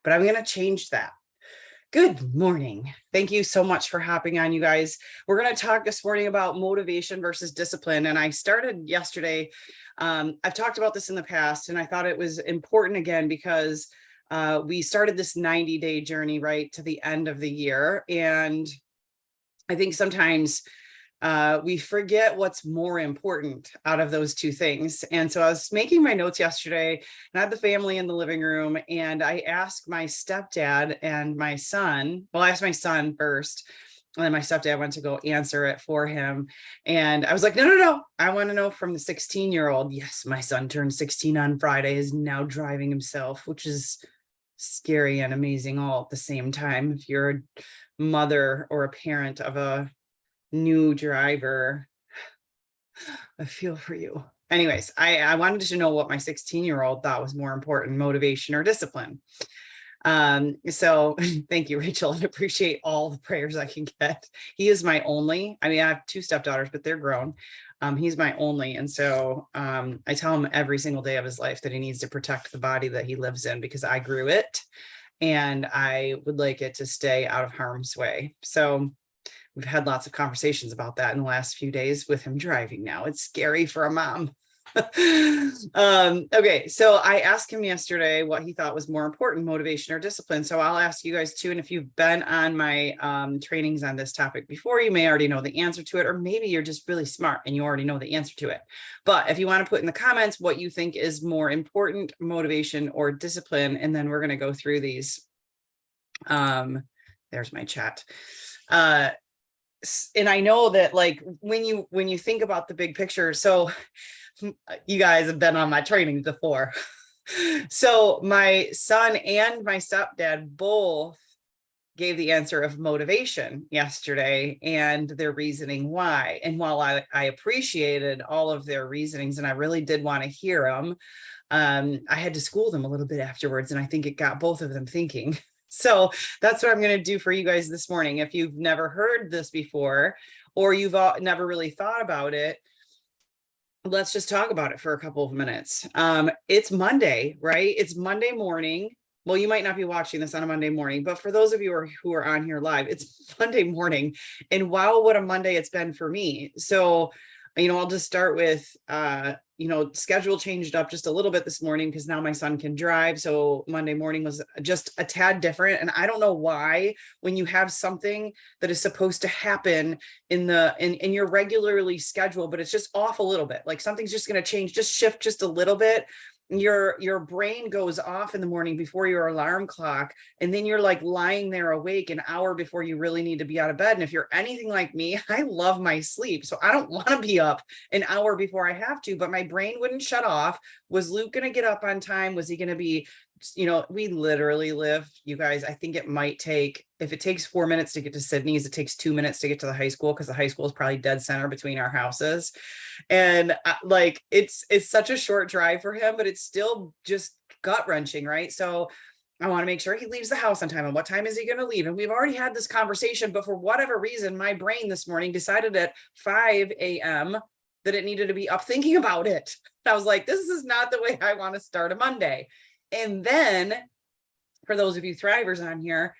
but I'm going to change that. Good morning. Thank you so much for hopping on, you guys. We're going to talk this morning about motivation versus discipline. And I started yesterday. I've talked about this in the past, and I thought it was important again because we started this 90-day journey right to the end of the year. And I think sometimes we forget what's more important out of those two things. And so I was making my notes yesterday, and I had the family in the living room, and I asked my stepdad and my son. Well, I asked my son first, and then my stepdad went to go answer it for him. And I was like, no. I want to know from the 16-year-old. Yes, my son turned 16 on Friday, is now driving himself, which is scary and amazing all at the same time. If you're a mother or a parent of a new driver, I feel for you. Anyways, I wanted to know what my 16-year-old thought was more important, motivation or discipline. So thank you, Rachel. I appreciate all the prayers I can get. He is my only. I mean, I have two stepdaughters, but they're grown. He's my only. And so I tell him every single day of his life that he needs to protect the body that he lives in, because I grew it and I would like it to stay out of harm's way. So we've had lots of conversations about that in the last few days with him driving now. It's scary for a mom. Okay, so I asked him yesterday what he thought was more important, motivation or discipline. So I'll ask you guys too. And if you've been on my trainings on this topic before, you may already know the answer to it, or maybe you're just really smart and you already know the answer to it. But if you want to put in the comments what you think is more important, motivation or discipline, and then we're going to go through these. There's my chat. And I know that, like, when you think about the big picture, so you guys have been on my training before. So my son and my stepdad both gave the answer of motivation yesterday and their reasoning why. And while I appreciated all of their reasonings and I really did want to hear them, I had to school them a little bit afterwards. And I think it got both of them thinking. So that's what I'm going to do for you guys this morning. If you've never heard this before, or you've never really thought about it, let's just talk about it for a couple of minutes. It's Monday, right? It's Monday morning. Well, you might not be watching this on a Monday morning, but for those of you who are on here live, it's Monday morning. And wow, what a Monday it's been for me. So, I'll just start with, schedule changed up just a little bit this morning because now my son can drive. So Monday morning was just a tad different. And I don't know why, when you have something that is supposed to happen in your regularly scheduled, but it's just off a little bit, like something's just going to change, just shift just a little bit. Your brain goes off in the morning before your alarm clock, and then you're like lying there awake an hour before you really need to be out of bed. And if you're anything like me, I love my sleep, so I don't want to be up an hour before I have to, but my brain wouldn't shut off. Was Luke going to get up on time? Was he going to be, we literally live, you guys, I think it might take, if it takes 4 minutes to get to Sydney's, it takes 2 minutes to get to the high school, because the high school is probably dead center between our houses. And it's such a short drive for him, but it's still just gut wrenching, right? So I want to make sure he leaves the house on time. And what time is he going to leave? And we've already had this conversation, but for whatever reason, my brain this morning decided at 5 a.m. that it needed to be up thinking about it. I was like, this is not the way I want to start a Monday. And then for those of you thrivers on here,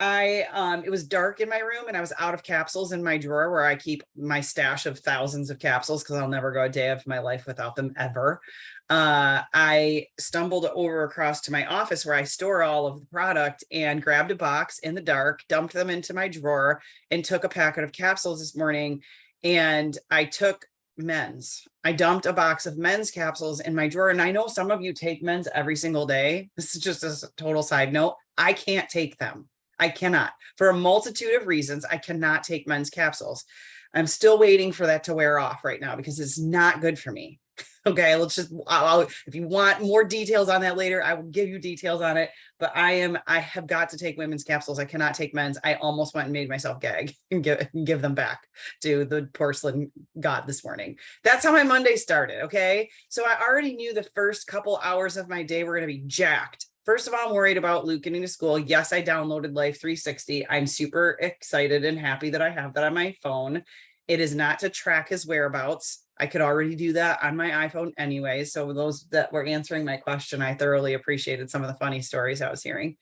it was dark in my room and I was out of capsules in my drawer where I keep my stash of thousands of capsules, because I'll never go a day of my life without them ever. I stumbled over across to my office where I store all of the product and grabbed a box in the dark, dumped them into my drawer, and took a packet of capsules this morning. And I took men's. I dumped a box of men's capsules in my drawer. And I know some of you take men's every single day. This is just a total side note. I can't take them. I cannot, for a multitude of reasons. I cannot take men's capsules. I'm still waiting for that to wear off right now because it's not good for me. Okay, if you want more details on that later, I will give you details on it. But I have got to take women's capsules. I cannot take men's. I almost went and made myself gag and give them back to the porcelain god this morning. That's how my Monday started. Okay, so I already knew the first couple hours of my day were going to be jacked. First of all, I'm worried about Luke getting to school. Yes, I downloaded Life 360. I'm super excited and happy that I have that on my phone. It is not to track his whereabouts. I could already do that on my iPhone anyway. So those that were answering my question, I thoroughly appreciated some of the funny stories I was hearing.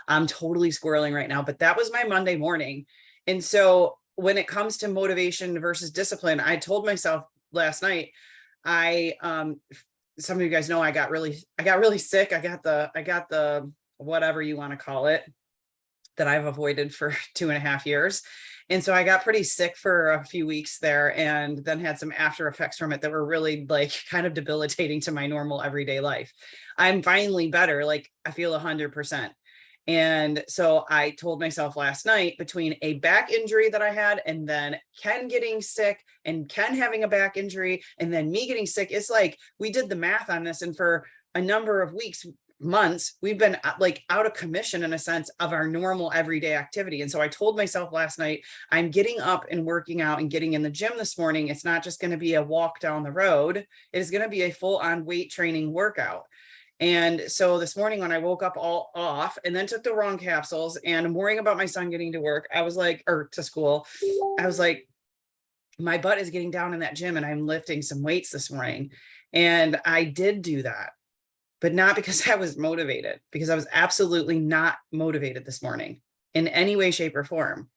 I'm totally squirreling right now, but that was my Monday morning. And so when it comes to motivation versus discipline, I told myself last night, some of you guys know I got really sick. I got the whatever you want to call it that I've avoided for 2.5 years. And so I got pretty sick for a few weeks there, and then had some after effects from it that were really like kind of debilitating to my normal everyday life. I'm finally better. Like I feel 100%. And so I told myself last night, between a back injury that I had and then Ken getting sick and Ken having a back injury and then me getting sick, it's like we did the math on this. And for a number of weeks, months, we've been like out of commission in a sense of our normal everyday activity. And so I told myself last night, I'm getting up and working out and getting in the gym this morning. It's not just going to be a walk down the road. It is going to be a full on weight training workout. And so this morning when I woke up all off and then took the wrong capsules and I'm worrying about my son getting to work, I was like, or to school, I was like, my butt is getting down in that gym and I'm lifting some weights this morning. And I did do that, but not because I was motivated, because I was absolutely not motivated this morning in any way, shape, or form.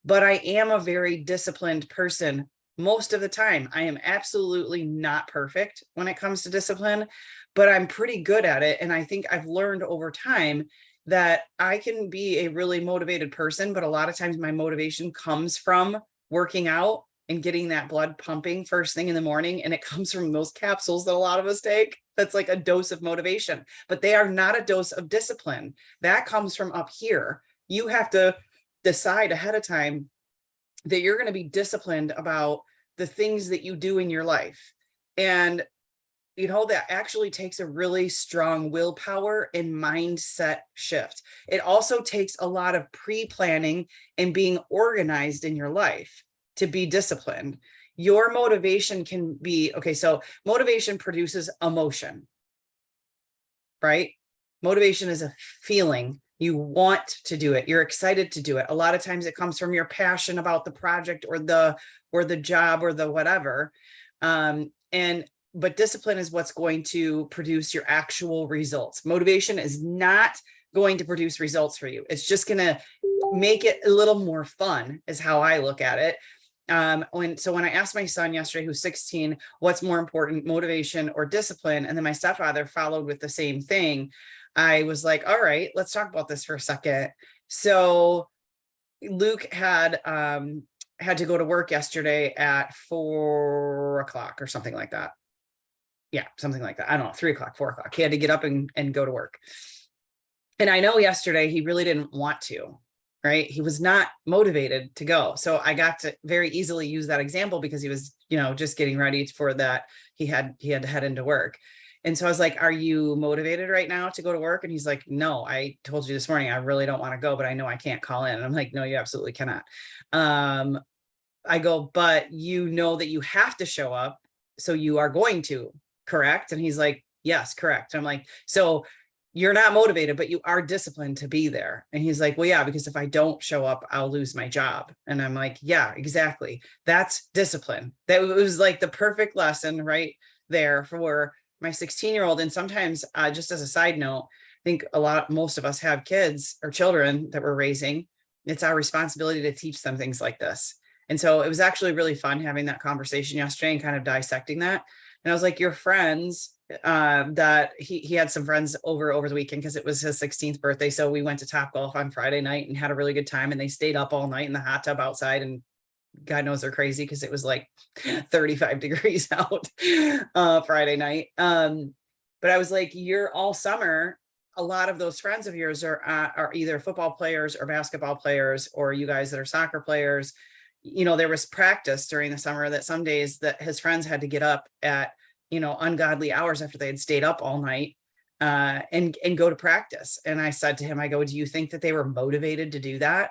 But I am a very disciplined person most of the time. I am absolutely not perfect when it comes to discipline, but I'm pretty good at it. And I think I've learned over time that I can be a really motivated person, but a lot of times my motivation comes from working out and getting that blood pumping first thing in the morning. And it comes from those capsules that a lot of us take. That's like a dose of motivation, but they are not a dose of discipline. That comes from up here. You have to decide ahead of time that you're going to be disciplined about the things that you do in your life. And, you know, that actually takes a really strong willpower and mindset shift. It also takes a lot of pre-planning and being organized in your life to be disciplined. Your motivation can be, okay, so motivation produces emotion, right? Motivation is a feeling. You want to do it. You're excited to do it. A lot of times it comes from your passion about the project or the job or the whatever. But discipline is what's going to produce your actual results. Motivation is not going to produce results for you. It's just going to make it a little more fun, is how I look at it. When I asked my son yesterday, who's 16, what's more important, motivation or discipline? And then my stepfather followed with the same thing. I was like, all right, let's talk about this for a second. So Luke had to go to work yesterday at 4 o'clock or something like that. Yeah, something like that. I don't know, 3 o'clock, 4 o'clock. He had to get up and go to work. And I know yesterday he really didn't want to, right? He was not motivated to go. So I got to very easily use that example because he was, just getting ready for that. He had to head into work. And so I was like, are you motivated right now to go to work? And he's like, no, I told you this morning, I really don't want to go, but I know I can't call in. And I'm like, no, you absolutely cannot. I go, but you know that you have to show up. So you are going to, correct? And he's like, yes, correct. I'm like, so you're not motivated, but you are disciplined to be there. And he's like, well, yeah, because if I don't show up, I'll lose my job. And I'm like, yeah, exactly. That's discipline. That was like the perfect lesson right there for my 16-year-old. And sometimes, just as a side note, I think most of us have kids or children that we're raising. It's our responsibility to teach them things like this. And so it was actually really fun having that conversation yesterday and kind of dissecting that. And I was like, your friends, that he had some friends over the weekend because it was his 16th birthday. So we went to Topgolf on Friday night and had a really good time. And they stayed up all night in the hot tub outside, and God knows they're crazy because it was like 35 degrees out Friday night. But I was like, you're all summer. A lot of those friends of yours are either football players or basketball players, or you guys that are soccer players. There was practice during the summer that some days that his friends had to get up at, ungodly hours after they had stayed up all night and go to practice. And I said to him, I go, do you think that they were motivated to do that?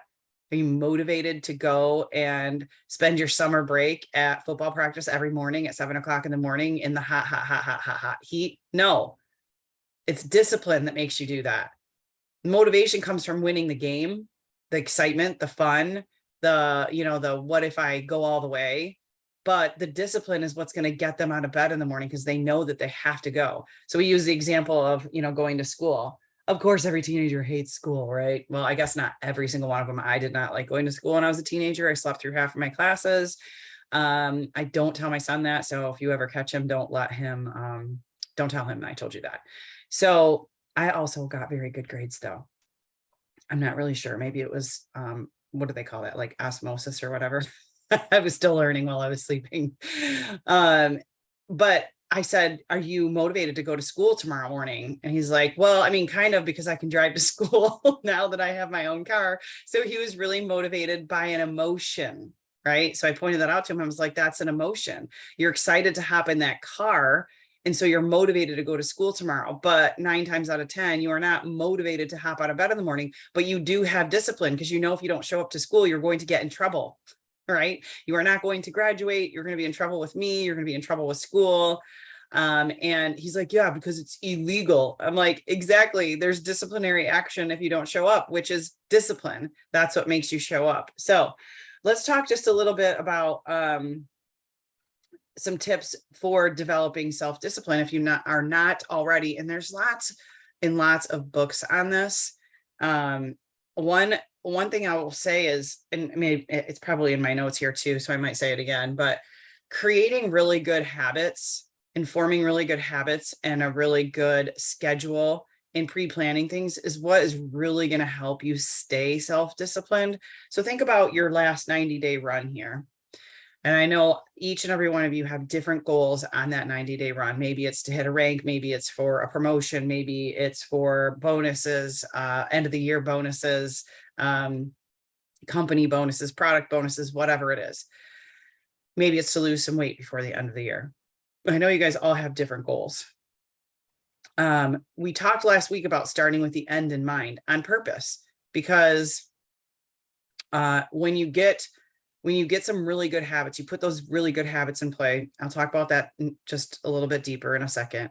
Are you motivated to go and spend your summer break at football practice every morning at 7 o'clock in the morning in the hot heat? No, it's discipline that makes you do that. Motivation comes from winning the game, the excitement, the fun, the what if I go all the way? but the discipline is what's going to get them out of bed in the morning because they know that they have to go. So we use the example of, going to school. Of course, every teenager hates school, right? Well, I guess not every single one of them. I did not like going to school when I was a teenager. I slept through half of my classes. I don't tell my son that. So if you ever catch him, don't tell him I told you that. So I also got very good grades though. I'm not really sure. Maybe it was, what do they call that? Like osmosis or whatever. I was still learning while I was sleeping. But I said, are you motivated to go to school tomorrow morning? And he's like, well, I mean, kind of, because I can drive to school now that I have my own car. So he was really motivated by an emotion, right? So I pointed that out to him. I was like, that's an emotion. You're excited to hop in that car. And so you're motivated to go to school tomorrow, but 9 times out of 10, you are not motivated to hop out of bed in the morning, but you do have discipline because if you don't show up to school, you're going to get in trouble, right? You are not going to graduate. You're going to be in trouble with me. You're going to be in trouble with school. And he's like, yeah, because it's illegal. I'm like, exactly. There's disciplinary action if you don't show up, which is discipline. That's what makes you show up. So let's talk just a little bit about, some tips for developing self-discipline if you are not already, and there's lots and lots of books on this. One thing I will say is, and maybe it's probably in my notes here too, so I might say it again, but creating really good habits and forming really good habits and a really good schedule and pre-planning things is what is really going to help you stay self-disciplined. So think about your last 90-day run here. And I know each and every one of you have different goals on that 90-day run. Maybe it's to hit a rank, maybe it's for a promotion, maybe it's for bonuses, end of the year bonuses, company bonuses, product bonuses, whatever it is. Maybe it's to lose some weight before the end of the year. I know you guys all have different goals. We talked last week about starting with the end in mind on purpose, because when you get some really good habits, you put those really good habits in play. I'll talk about that just a little bit deeper in a second.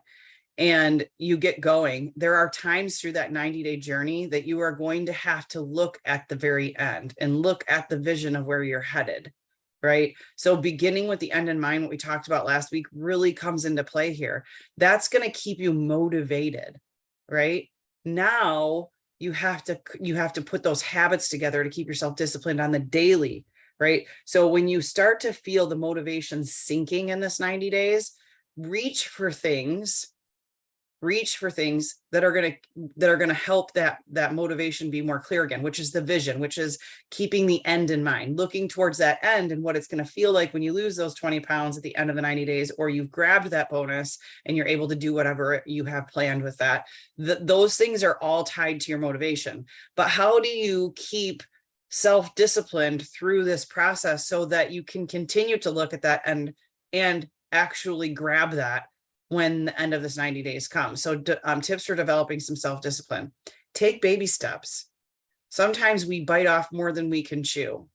And you get going. There are times through that 90-day journey that you are going to have to look at the very end and look at the vision of where you're headed, right? So beginning with the end in mind, what we talked about last week, really comes into play here. That's going to keep you motivated, right? Now you have to put those habits together to keep yourself disciplined on the daily. Right. So when you start to feel the motivation sinking in this 90 days, reach for things that are going to help that motivation be more clear again, which is the vision, which is keeping the end in mind, looking towards that end and what it's going to feel like when you lose those 20 pounds at the end of the 90 days, or you've grabbed that bonus and you're able to do whatever you have planned with that. Those things are all tied to your motivation. But how do you keep self-disciplined through this process so that you can continue to look at that and actually grab that when the end of this 90 days comes? So tips for developing some self-discipline: take baby steps. Sometimes we bite off more than we can chew.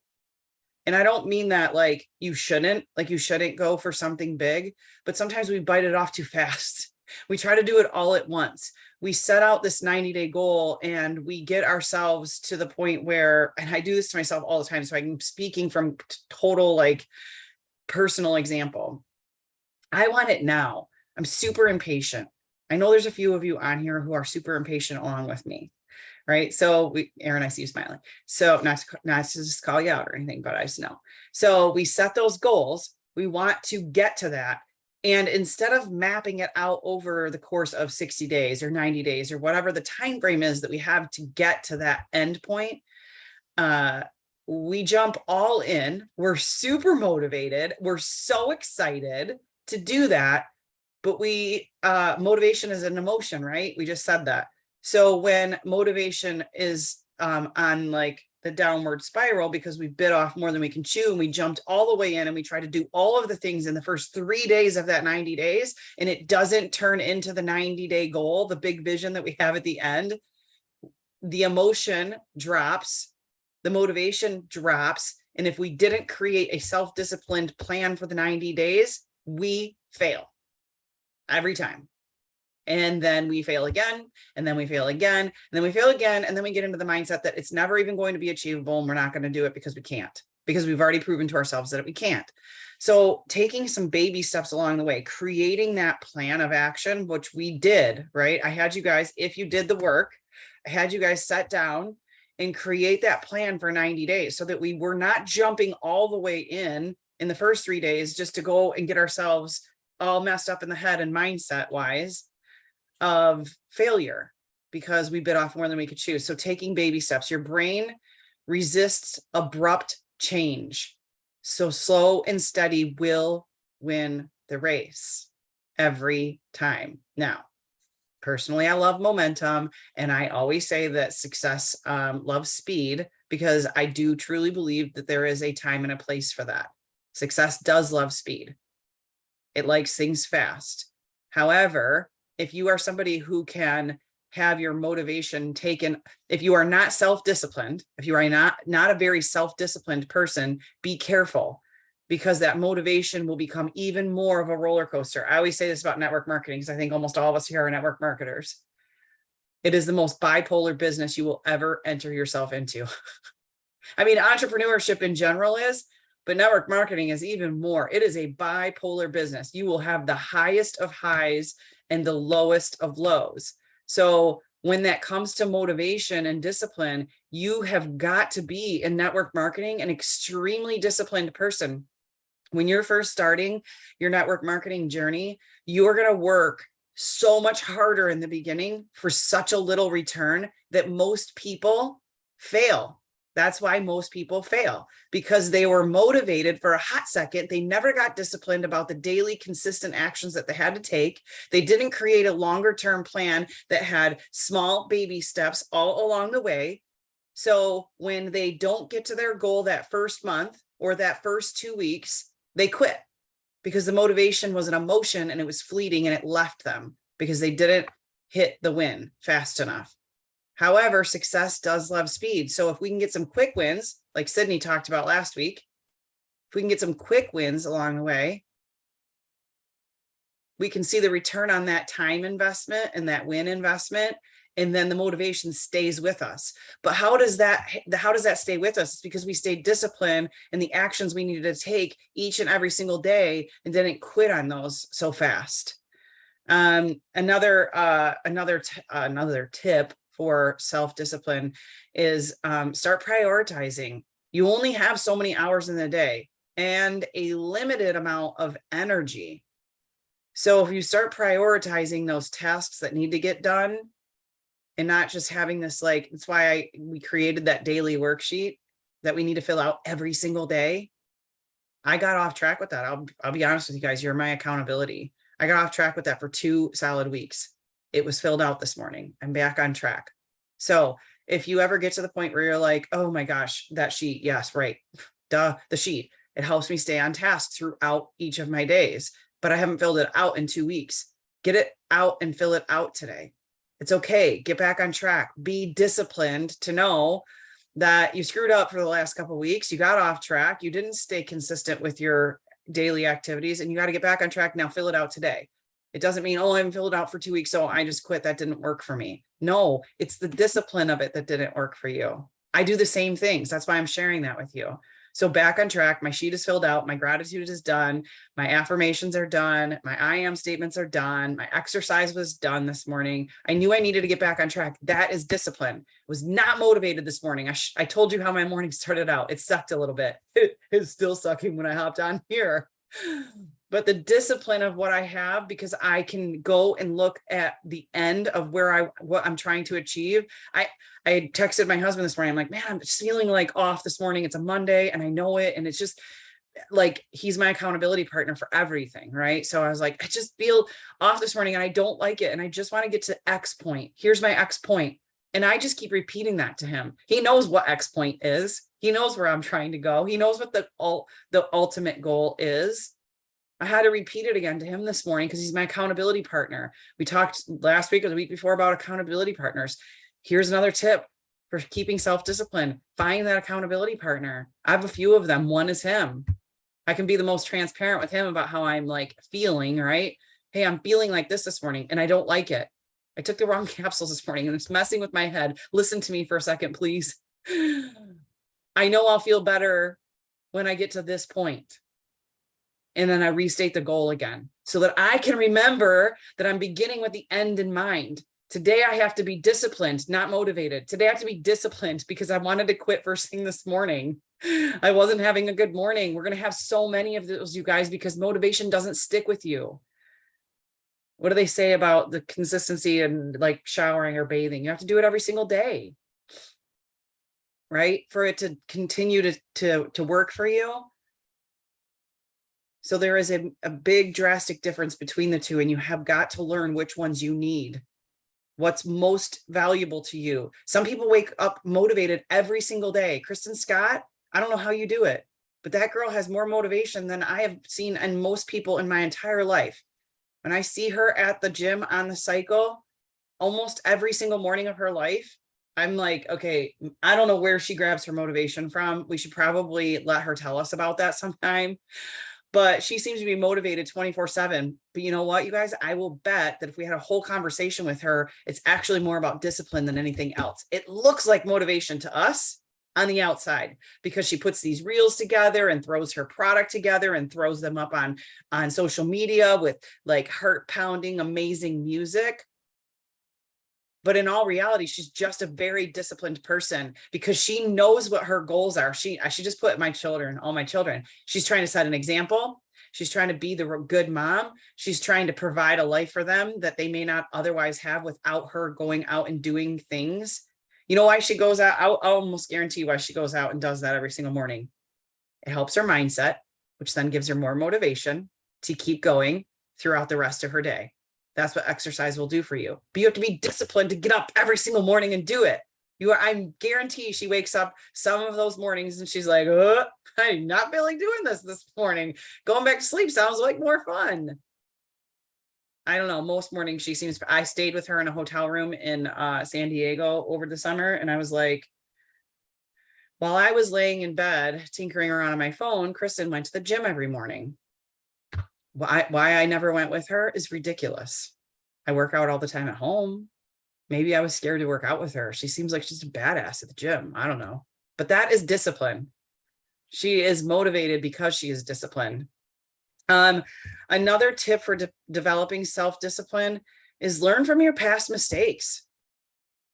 And I don't mean that like you shouldn't go for something big, but sometimes we bite it off too fast. We try to do it all at once. We set out this 90-day goal and we get ourselves to the point where, and I do this to myself all the time, so I'm speaking from total like personal example. I want it now. I'm super impatient. I know there's a few of you on here who are super impatient along with me, right? So Aaron, I see you smiling. So not to just call you out or anything, but I just know. So we set those goals. We want to get to that. And instead of mapping it out over the course of 60 days or 90 days or whatever the time frame is that we have to get to that end point, we jump all in. We're super motivated. We're so excited to do that. But motivation is an emotion, right? We just said that. So when motivation is on like the downward spiral because we bit off more than we can chew and we jumped all the way in and we try to do all of the things in the first 3 days of that 90 days and it doesn't turn into the 90-day goal, the big vision that we have at the end, the emotion drops, the motivation drops. And if we didn't create a self-disciplined plan for the 90 days, we fail every time. And then we fail again, and then we fail again, and then we fail again. And then we get into the mindset that it's never even going to be achievable and we're not going to do it because we can't. because we've already proven to ourselves that we can't. So taking some baby steps along the way, creating that plan of action, which we did, right? I had you guys, if you did the work, I had you guys sit down and create that plan for 90 days so that we were not jumping all the way in the first 3 days just to go and get ourselves all messed up in the head and mindset wise of failure because we bit off more than we could chew. So taking baby steps, your brain resists abrupt change. So slow and steady will win the race every time. Now, personally, I love momentum. And I always say that success loves speed because I do truly believe that there is a time and a place for that. Success does love speed. It likes things fast. However, if you are somebody who can have your motivation taken, if you are not self-disciplined, if you are not a very self-disciplined person, be careful because that motivation will become even more of a roller coaster. I always say this about network marketing because I think almost all of us here are network marketers. It is the most bipolar business you will ever enter yourself into. I mean, entrepreneurship in general is, but network marketing is even more. It is a bipolar business. You will have the highest of highs and the lowest of lows. So when that comes to motivation and discipline, you have got to be in network marketing an extremely disciplined person. When you're first starting your network marketing journey, you're going to work so much harder in the beginning for such a little return that most people fail. That's why most people fail, because they were motivated for a hot second. They never got disciplined about the daily consistent actions that they had to take. They didn't create a longer term plan that had small baby steps all along the way. So when they don't get to their goal that first month or that first 2 weeks, they quit because the motivation was an emotion and it was fleeting and it left them because they didn't hit the win fast enough. However, success does love speed. So if we can get some quick wins, like Sydney talked about last week, if we can get some quick wins along the way, we can see the return on that time investment and that win investment. And then the motivation stays with us. But how does that stay with us? It's because we stayed disciplined in the actions we needed to take each and every single day and didn't quit on those so fast. Another tip for self-discipline is start prioritizing. You only have so many hours in the day and a limited amount of energy. So if you start prioritizing those tasks that need to get done and not just having this, like, that's why we created that daily worksheet that we need to fill out every single day. I got off track with that. I'll be honest with you guys. You're my accountability. I got off track with that for 2 solid weeks. It was filled out this morning. I'm back on track. So if you ever get to the point where you're like, oh my gosh, that sheet, yes, right. Duh, the sheet, it helps me stay on task throughout each of my days, but I haven't filled it out in 2 weeks. Get it out and fill it out today. It's okay. Get back on track. Be disciplined to know that you screwed up for the last couple of weeks. You got off track. You didn't stay consistent with your daily activities and you got to get back on track. Now fill it out today. It doesn't mean, oh, I haven't filled it out for 2 weeks, so I just quit. That didn't work for me. No, it's the discipline of it that didn't work for you. I do the same things. That's why I'm sharing that with you. So back on track, my sheet is filled out. My gratitude is done. My affirmations are done. My I am statements are done. My exercise was done this morning. I knew I needed to get back on track. That is discipline. I was not motivated this morning. I told you how my morning started out. It sucked a little bit. It is still sucking when I hopped on here. But the discipline of what I have, because I can go and look at the end of what I'm trying to achieve. I texted my husband this morning. I'm like, man, I'm just feeling like off this morning. It's a Monday and I know it. And it's just like, he's my accountability partner for everything. Right. So I was like, I just feel off this morning and I don't like it. And I just want to get to X point. Here's my X point. And I just keep repeating that to him. He knows what X point is. He knows where I'm trying to go. He knows what the ultimate goal is. I had to repeat it again to him this morning because he's my accountability partner. We talked last week or the week before about accountability partners. Here's another tip for keeping self-discipline. Find that accountability partner. I have a few of them. One is him. I can be the most transparent with him about how I'm like feeling, right? Hey, I'm feeling like this morning and I don't like it. I took the wrong capsules this morning and it's messing with my head. Listen to me for a second, please. I know I'll feel better when I get to this point? And then I restate the goal again so that I can remember that I'm beginning with the end in mind. Today I have to be disciplined, not motivated. Today I have to be disciplined because I wanted to quit first thing this morning. I wasn't having a good morning. We're going to have so many of those, you guys, because motivation doesn't stick with you. What do they say about the consistency and like showering or bathing? You have to do it every single day, right? For it to continue to work for you. So there is a big drastic difference between the two, and you have got to learn which ones you need. What's most valuable to you. Some people wake up motivated every single day. Kristen Scott, I don't know how you do it, but that girl has more motivation than I have seen in most people in my entire life. When I see her at the gym on the cycle, almost every single morning of her life, I'm like, okay, I don't know where she grabs her motivation from. We should probably let her tell us about that sometime. But she seems to be motivated 24/7. But you know what, you guys, I will bet that if we had a whole conversation with her, it's actually more about discipline than anything else. It looks like motivation to us on the outside because she puts these reels together and throws her product together and throws them up on social media with like heart pounding, amazing music. But in all reality, she's just a very disciplined person because she knows what her goals are. I should just put all my children. She's trying to set an example. She's trying to be the good mom. She's trying to provide a life for them that they may not otherwise have without her going out and doing things. You know why she goes out? I'll almost guarantee why she goes out and does that every single morning. It helps her mindset, which then gives her more motivation to keep going throughout the rest of her day. That's what exercise will do for you. But you have to be disciplined to get up every single morning and do it. I guarantee she wakes up some of those mornings and she's like, I'm not feeling doing this morning. Going back to sleep sounds like more fun. I don't know. Most mornings I stayed with her in a hotel room in San Diego over the summer. And I was like, while I was laying in bed, tinkering around on my phone, Kristen went to the gym every morning. Why I never went with her is ridiculous. I work out all the time at home. Maybe I was scared to work out with her. She seems like she's a badass at the gym. I don't know. But that is discipline. She is motivated because she is disciplined. Another tip for developing self-discipline is learn from your past mistakes.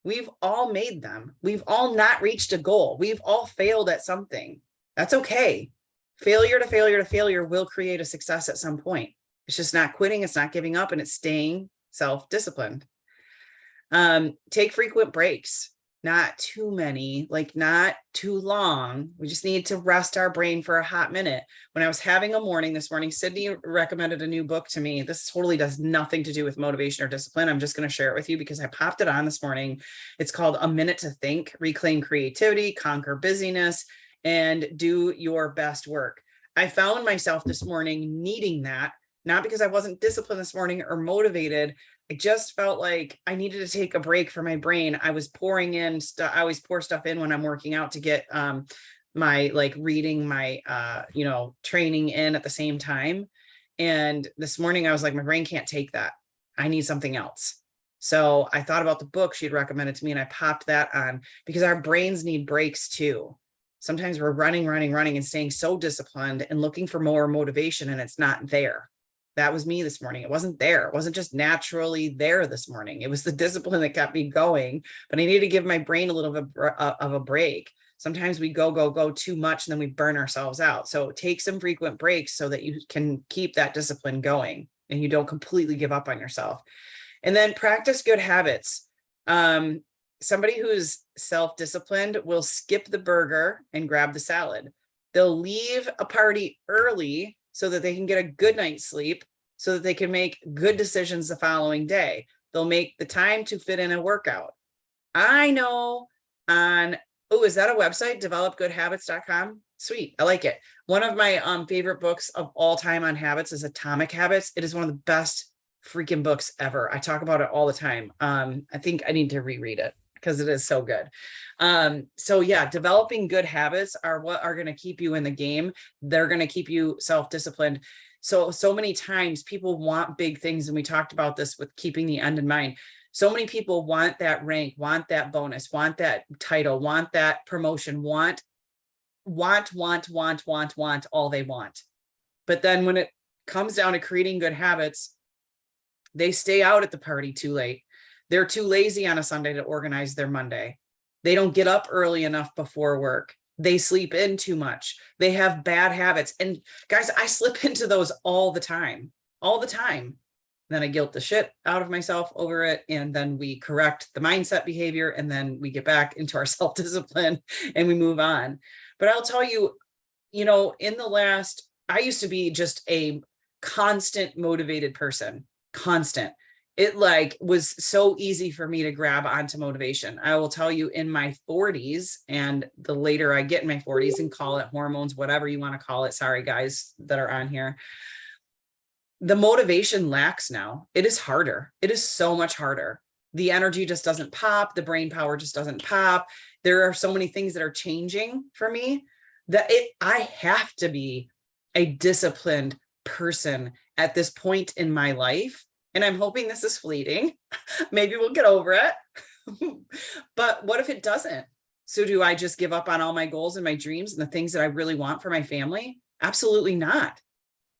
We've all made them. We've all not reached a goal. We've all failed at something. That's okay. Failure to failure to failure will create a success at some point. It's just not quitting. It's not giving up, and it's staying self-disciplined. Take frequent breaks, not too many, like not too long. We just need to rest our brain for a hot minute. When I was having a morning this morning, Sydney recommended a new book to me. This totally does nothing to do with motivation or discipline. I'm just going to share it with you because I popped it on this morning. It's called A Minute to Think, Reclaim Creativity, Conquer Busyness, and Do Your Best Work. I found myself this morning needing that, not because I wasn't disciplined this morning or motivated. I just felt like I needed to take a break for my brain. I was pouring in stuff. I always pour stuff in when I'm working out to get my like reading, my training in at the same time. And this morning I was like, my brain can't take that. I need something else. So I thought about the book she'd recommended to me, and I popped that on because our brains need breaks too. Sometimes we're running and staying so disciplined and looking for more motivation, and it's not there. That was me this morning. It wasn't there. It wasn't just naturally there this morning. It was the discipline that kept me going, but I needed to give my brain a little bit of a break. Sometimes we go too much and then we burn ourselves out. So take some frequent breaks so that you can keep that discipline going and you don't completely give up on yourself. And then practice good habits. Somebody who's self-disciplined will skip the burger and grab the salad. They'll leave a party early so that they can get a good night's sleep, so that they can make good decisions the following day. They'll make the time to fit in a workout. I know is that a website? developgoodhabits.com? Sweet. I like it. One of my favorite books of all time on habits is Atomic Habits. It is one of the best freaking books ever. I talk about it all the time. I think I need to reread it because it is so good. So yeah, developing good habits are what are going to keep you in the game. They're going to keep you self-disciplined. So many times people want big things. And we talked about this with keeping the end in mind. So many people want that rank, want that bonus, want that title, want that promotion, want want all they want. But then when it comes down to creating good habits, they stay out at the party too late. They're too lazy on a Sunday to organize their Monday. They don't get up early enough before work. They sleep in too much. They have bad habits. And guys, I slip into those all the time, all the time. Then I guilt the shit out of myself over it. And then we correct the mindset behavior. And then we get back into our self-discipline and we move on. But I'll tell you, in the last, I used to be just a constant motivated person, constant. It was so easy for me to grab onto motivation. I will tell you, in my 40s, and the later I get in my 40s, and call it hormones, whatever you want to call it. Sorry, guys that are on here. The motivation lacks now. It is harder. It is so much harder. The energy just doesn't pop. The brain power just doesn't pop. There are so many things that are changing for me that I have to be a disciplined person at this point in my life. And I'm hoping this is fleeting. Maybe we'll get over it. But what if it doesn't? So do I just give up on all my goals and my dreams and the things that I really want for my family? Absolutely not.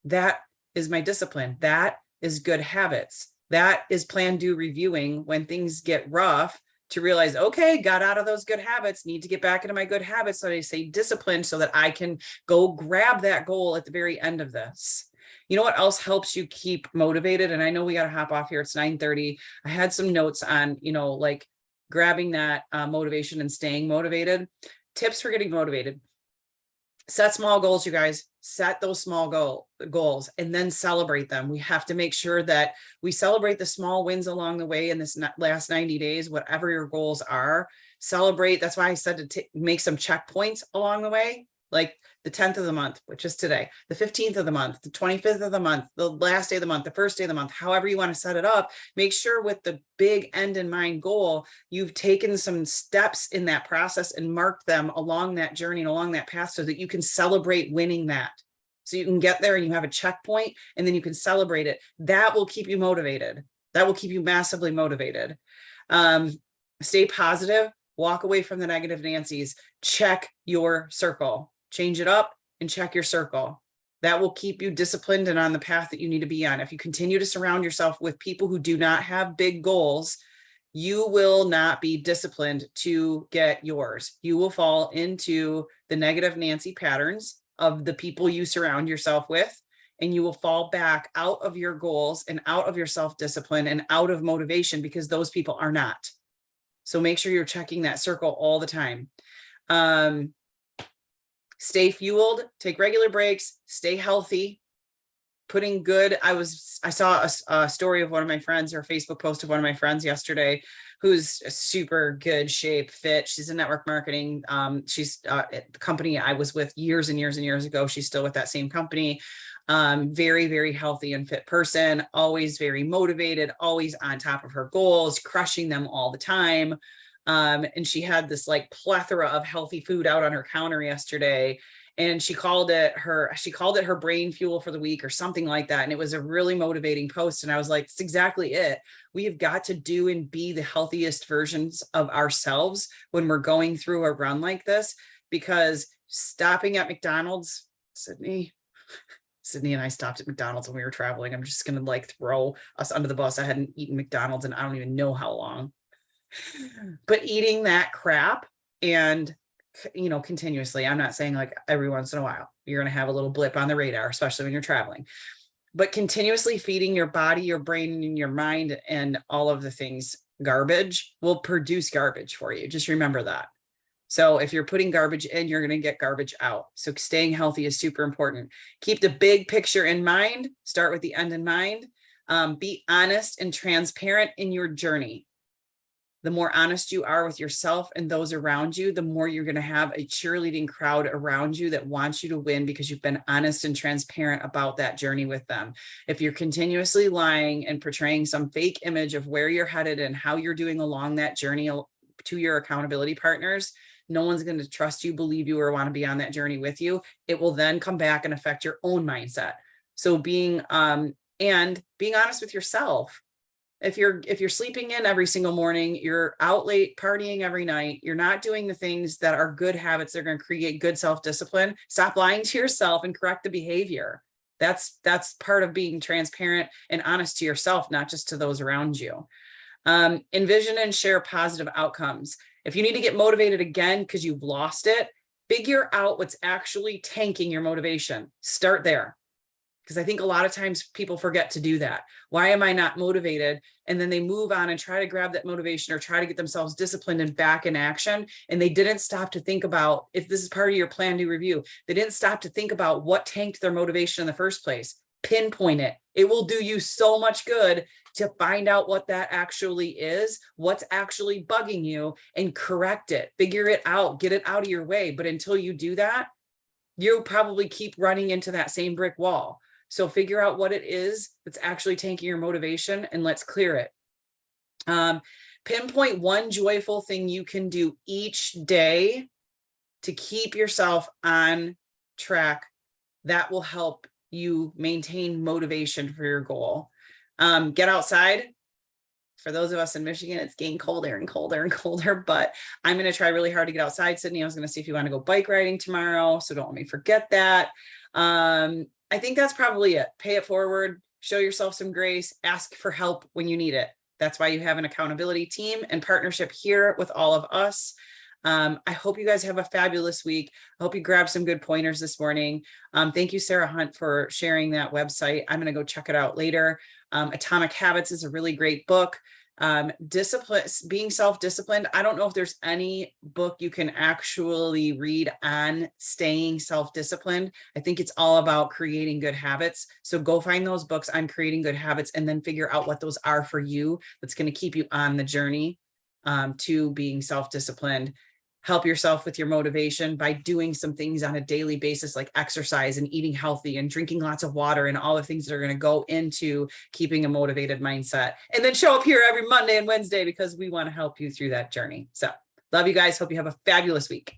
That is my discipline. That is good habits. That is plan, do, reviewing when things get rough, to realize, okay, got out of those good habits, need to get back into my good habits. So I say discipline so that I can go grab that goal at the very end of this. You know what else helps you keep motivated? And I know we got to hop off here. It's 9:30. I had some notes on, grabbing that motivation and staying motivated. Tips for getting motivated. Set small goals, you guys. Set those small goals and then celebrate them. We have to make sure that we celebrate the small wins along the way in this last 90 days, whatever your goals are. Celebrate. That's why I said to make some checkpoints along the way, like the 10th of the month, which is today, the 15th of the month, the 25th of the month, the last day of the month, the first day of the month, however you want to set it up. Make sure with the big end in mind goal, you've taken some steps in that process and marked them along that journey and along that path so that you can celebrate winning that. So you can get there and you have a checkpoint and then you can celebrate it. That will keep you motivated. That will keep you massively motivated. Stay positive, walk away from the negative Nancy's, check your circle. Change it up and check your circle. That will keep you disciplined and on the path that you need to be on. If you continue to surround yourself with people who do not have big goals, you will not be disciplined to get yours. You will fall into the negative Nancy patterns of the people you surround yourself with, and you will fall back out of your goals and out of your self-discipline and out of motivation because those people are not. So make sure you're checking that circle all the time. Stay fueled, take regular breaks, stay healthy, putting good. I saw a story of one of my friends, or a Facebook post of one of my friends yesterday, who's a super good shape, fit. She's in network marketing. She's at the company I was with years and years and years ago. She's still with that same company. Very, very healthy and fit person, always very motivated, always on top of her goals, crushing them all the time. And she had this plethora of healthy food out on her counter yesterday. And she called it her brain fuel for the week or something like that. And it was a really motivating post. And I was like, it's exactly it. We have got to do and be the healthiest versions of ourselves when we're going through a run like this, because stopping at McDonald's, Sydney and I stopped at McDonald's when we were traveling. I'm just going to throw us under the bus. I hadn't eaten McDonald's and I don't even know how long. But eating that crap and, continuously, I'm not saying every once in a while, you're going to have a little blip on the radar, especially when you're traveling, but continuously feeding your body, your brain, and your mind, and all of the things garbage will produce garbage for you. Just remember that. So if you're putting garbage in, you're going to get garbage out. So staying healthy is super important. Keep the big picture in mind. Start with the end in mind. Be honest and transparent in your journey. The more honest you are with yourself and those around you, the more you're going to have a cheerleading crowd around you that wants you to win because you've been honest and transparent about that journey with them. If you're continuously lying and portraying some fake image of where you're headed and how you're doing along that journey to your accountability partners, no one's going to trust you, believe you, or want to be on that journey with you. It will then come back and affect your own mindset. So being honest with yourself. If you're sleeping in every single morning, you're out late partying every night, you're not doing the things that are good habits that are going to create good self-discipline, stop lying to yourself and correct the behavior. That's part of being transparent and honest to yourself, not just to those around you. Envision and share positive outcomes. If you need to get motivated again because you've lost it, figure out what's actually tanking your motivation. Start there. Because I think a lot of times people forget to do that. Why am I not motivated? And then they move on and try to grab that motivation or try to get themselves disciplined and back in action. And they didn't stop to think about, if this is part of your plan to review, they didn't stop to think about what tanked their motivation in the first place. Pinpoint it. It will do you so much good to find out what that actually is, what's actually bugging you, and correct it. Figure it out, get it out of your way. But until you do that, you'll probably keep running into that same brick wall. So figure out what it is that's actually tanking your motivation and let's clear it. Pinpoint one joyful thing you can do each day to keep yourself on track. That will help you maintain motivation for your goal. Get outside. For those of us in Michigan, it's getting colder and colder and colder, but I'm going to try really hard to get outside. Sydney, I was going to see if you want to go bike riding tomorrow, so don't let me forget that. I think that's probably it. Pay it forward, show yourself some grace, ask for help when you need it. That's why you have an accountability team and partnership here with all of us. I hope you guys have a fabulous week. I hope you grab some good pointers this morning. Thank you, Sarah Hunt, for sharing that website. I'm going to go check it out later. Atomic Habits is a really great book. Discipline, being self-disciplined. I don't know if there's any book you can actually read on staying self-disciplined. I think it's all about creating good habits. So go find those books on creating good habits and then figure out what those are for you. That's going to keep you on the journey to being self-disciplined. Help yourself with your motivation by doing some things on a daily basis, like exercise and eating healthy and drinking lots of water and all the things that are going to go into keeping a motivated mindset. And then show up here every Monday and Wednesday because we want to help you through that journey. So love you guys. Hope you have a fabulous week.